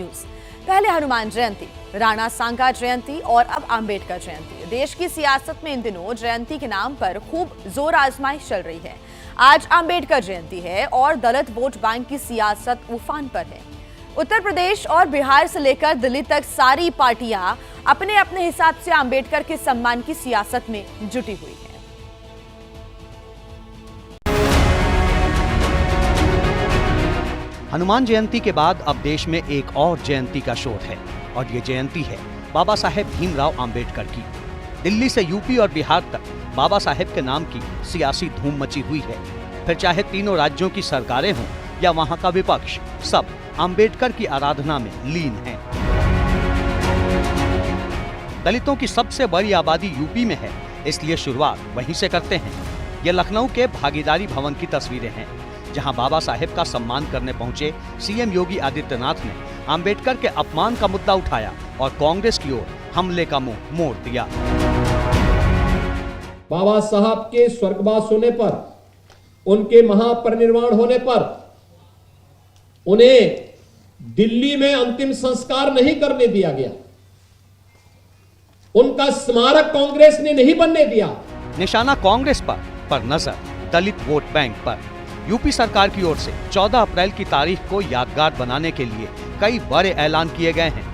News. पहले हनुमान जयंती, राणा सांगा जयंती और अब अंबेडकर जयंती। देश की सियासत में इन दिनों जयंती के नाम पर खूब जोर आजमाइश चल रही है। आज अंबेडकर जयंती है और दलित वोट बैंक की सियासत उफान पर है। उत्तर प्रदेश और बिहार से लेकर दिल्ली तक सारी पार्टियां अपने अपने हिसाब से अंबेडकर के सम्मान की सियासत में जुटी हुई है। हनुमान जयंती के बाद अब देश में एक और जयंती का शोर है और ये जयंती है बाबा साहेब भीमराव अंबेडकर की। दिल्ली से यूपी और बिहार तक बाबा साहेब के नाम की सियासी धूम मची हुई है। फिर चाहे तीनों राज्यों की सरकारें हों या वहां का विपक्ष, सब अंबेडकर की आराधना में लीन हैं। दलितों की सबसे बड़ी आबादी यूपी में है, इसलिए शुरुआत वहीं से करते हैं। ये लखनऊ के भागीदारी भवन की तस्वीरें हैं, जहां बाबा साहेब का सम्मान करने पहुंचे सीएम योगी आदित्यनाथ ने अंबेडकर के अपमान का मुद्दा उठाया और कांग्रेस की ओर हमले का मुंह मोड़ दिया। बाबा साहब के स्वर्गवास होने पर, उनके महापरिनिर्वाण होने पर उन्हें दिल्ली में अंतिम संस्कार नहीं करने दिया गया। उनका स्मारक कांग्रेस ने नहीं बनने दिया। निशाना कांग्रेस पर नजर दलित वोट बैंक पर। यूपी सरकार की ओर से 14 अप्रैल की तारीख को यादगार बनाने के लिए कई बड़े ऐलान किए गए हैं।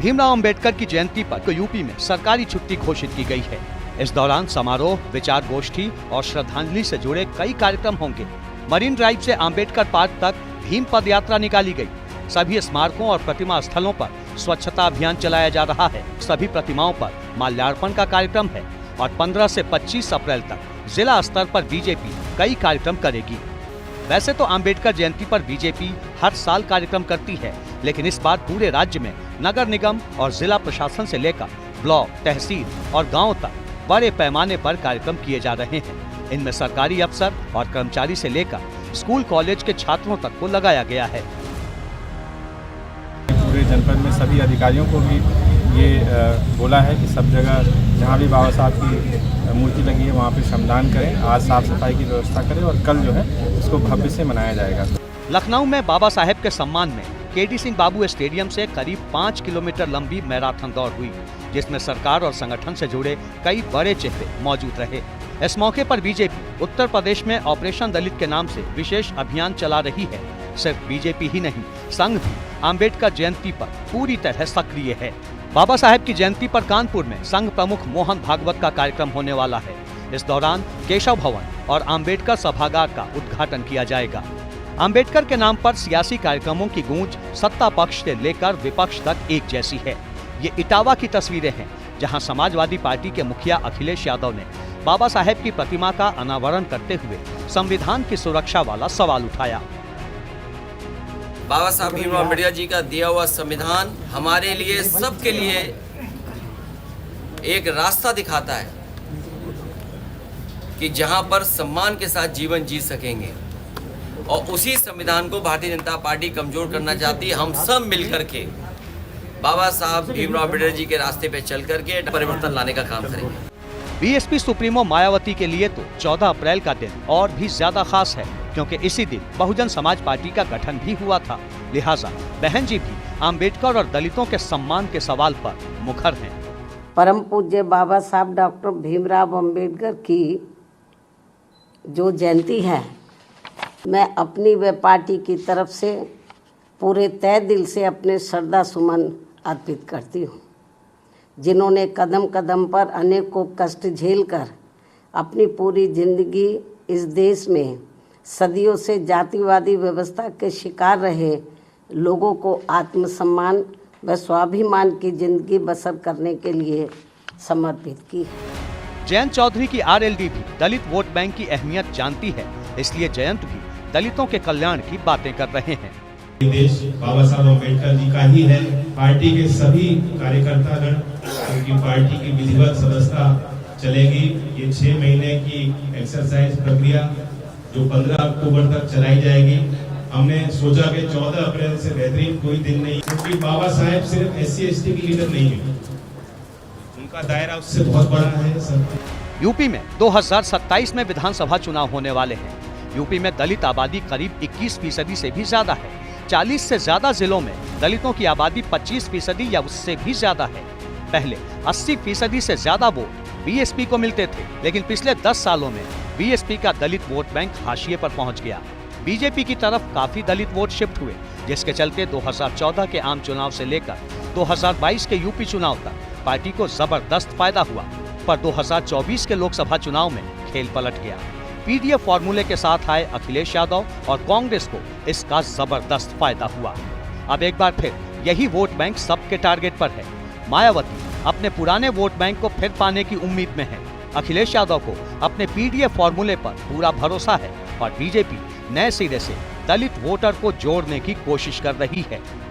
भीमराव अंबेडकर की जयंती पर यूपी में सरकारी छुट्टी घोषित की गई है। इस दौरान समारोह, विचार गोष्ठी और श्रद्धांजलि से जुड़े कई कार्यक्रम होंगे। मरीन ड्राइव से अंबेडकर पार्क तक भीम पद यात्रा निकाली गई। सभी स्मारकों और प्रतिमा स्थलों पर स्वच्छता अभियान चलाया जा रहा है। सभी प्रतिमाओं पर माल्यार्पण का कार्यक्रम है और 15 से 25 अप्रैल तक जिला स्तर पर बीजेपी कई कार्यक्रम करेगी। वैसे तो अंबेडकर जयंती पर बीजेपी हर साल कार्यक्रम करती है, लेकिन इस बार पूरे राज्य में नगर निगम और जिला प्रशासन से लेकर ब्लॉक, तहसील और गाँव तक बड़े पैमाने पर कार्यक्रम किए जा रहे हैं। इनमें सरकारी अफसर और कर्मचारी से लेकर स्कूल कॉलेज के छात्रों तक को लगाया गया है। पूरे जनपद में सभी अधिकारियों को भी ये बोला है कि सब जगह जहाँ भी बाबा साहब की मूर्ति लगी है वहाँ पे श्रमदान करें, आज साफ सफाई की व्यवस्था करें और कल जो है इसको भव्य से मनाया जाएगा। लखनऊ में बाबा साहेब के सम्मान में केडी सिंह बाबू स्टेडियम से करीब 5 किलोमीटर लंबी मैराथन दौड़ हुई, जिसमें सरकार और संगठन से जुड़े कई बड़े चेहरे मौजूद रहे। इस मौके पर बीजेपी उत्तर प्रदेश में ऑपरेशन दलित के नाम से विशेष अभियान चला रही है। सिर्फ बीजेपी ही नहीं, संघ भी अंबेडकर जयंती पर पूरी तरह सक्रिय है। बाबा साहेब की जयंती पर कानपुर में संघ प्रमुख मोहन भागवत का कार्यक्रम होने वाला है। इस दौरान केशव भवन और अंबेडकर सभागार का उद्घाटन किया जाएगा। अंबेडकर के नाम पर सियासी कार्यक्रमों की गूंज सत्ता पक्ष से लेकर विपक्ष तक एक जैसी है। ये इटावा की तस्वीरें हैं, जहां समाजवादी पार्टी के मुखिया अखिलेश यादव ने बाबा साहेब की प्रतिमा का अनावरण करते हुए संविधान की सुरक्षा वाला सवाल उठाया। बाबा साहब भीमराव अम्बेडकर जी का दिया हुआ संविधान हमारे लिए, सबके लिए एक रास्ता दिखाता है कि जहां पर सम्मान के साथ जीवन जी सकेंगे, और उसी संविधान को भारतीय जनता पार्टी कमजोर करना चाहती है। हम सब मिलकर के बाबा साहब भीमराव अम्बेडकर जी के रास्ते पे चल करके परिवर्तन लाने का काम करेंगे। बीएसपी सुप्रीमो मायावती के लिए तो 14 अप्रैल का दिन और भी ज्यादा खास है, क्योंकि इसी दिन बहुजन समाज पार्टी का गठन भी हुआ था। लिहाजा बहन जी भी अंबेडकर और दलितों के सम्मान के सवाल पर मुखर हैं। परम पूज्य बाबा साहब डॉक्टर भीमराव अंबेडकर की जो जयंती है, मैं अपनी व पार्टी की तरफ से पूरे तहे दिल से अपने श्रद्धा सुमन अर्पित करती हूँ, जिन्होंने कदम कदम पर अनेकों कष्ट झेलकर अपनी पूरी जिंदगी इस देश में सदियों से जातिवादी व्यवस्था के शिकार रहे लोगों को आत्मसम्मान व स्वाभिमान की जिंदगी बसर करने के लिए समर्पित की है। जयंत चौधरी की आरएलडी भी दलित वोट बैंक की अहमियत जानती है, इसलिए जयंत भी दलितों के कल्याण की बातें कर रहे हैं। देश बाबा साहब अम्बेडकर जी का ही है। पार्टी के सभी कार्यकर्तागण, उनकी पार्टी की विधिवत सदस्यता चलेगी। ये 6 महीने की एक्सरसाइज प्रक्रिया जो 15 अक्टूबर तक चलाई जाएगी। हमने सोचा कि 14 अप्रैल से बेहतरीन कोई दिन नहीं, क्योंकि बाबा साहेब सिर्फ SC/ST की लीडर नहीं है, उनका दायरा उससे बहुत बड़ा है सर। यूपी में 2027 में विधानसभा चुनाव होने वाले हैं। यूपी में दलित आबादी करीब 21% से भी ज्यादा है। 40 से ज्यादा जिलों में दलितों की आबादी 25% या उससे भी ज्यादा है। पहले 80% से ज्यादा वोट बीएसपी को मिलते थे, लेकिन पिछले 10 सालों में बीएसपी का दलित वोट बैंक हाशिए पर पहुंच गया। बीजेपी की तरफ काफी दलित वोट शिफ्ट हुए, जिसके चलते 2014 के आम चुनाव से लेकर 2022 के यूपी चुनाव तक पार्टी को जबरदस्त फायदा हुआ। पर 2024 के लोकसभा चुनाव में खेल पलट गया। पीडीएफ फॉर्मूले के साथ आए अखिलेश यादव और कांग्रेस को इसका जबरदस्त फायदा हुआ। अब एक बार फिर यही वोट बैंक सबके टारगेट पर है। मायावती अपने पुराने वोट बैंक को फिर पाने की उम्मीद में है। अखिलेश यादव को अपने पीडीएफ फॉर्मूले पर पूरा भरोसा है और बीजेपी नए सिरे से दलित वोटर को जोड़ने की कोशिश कर रही है।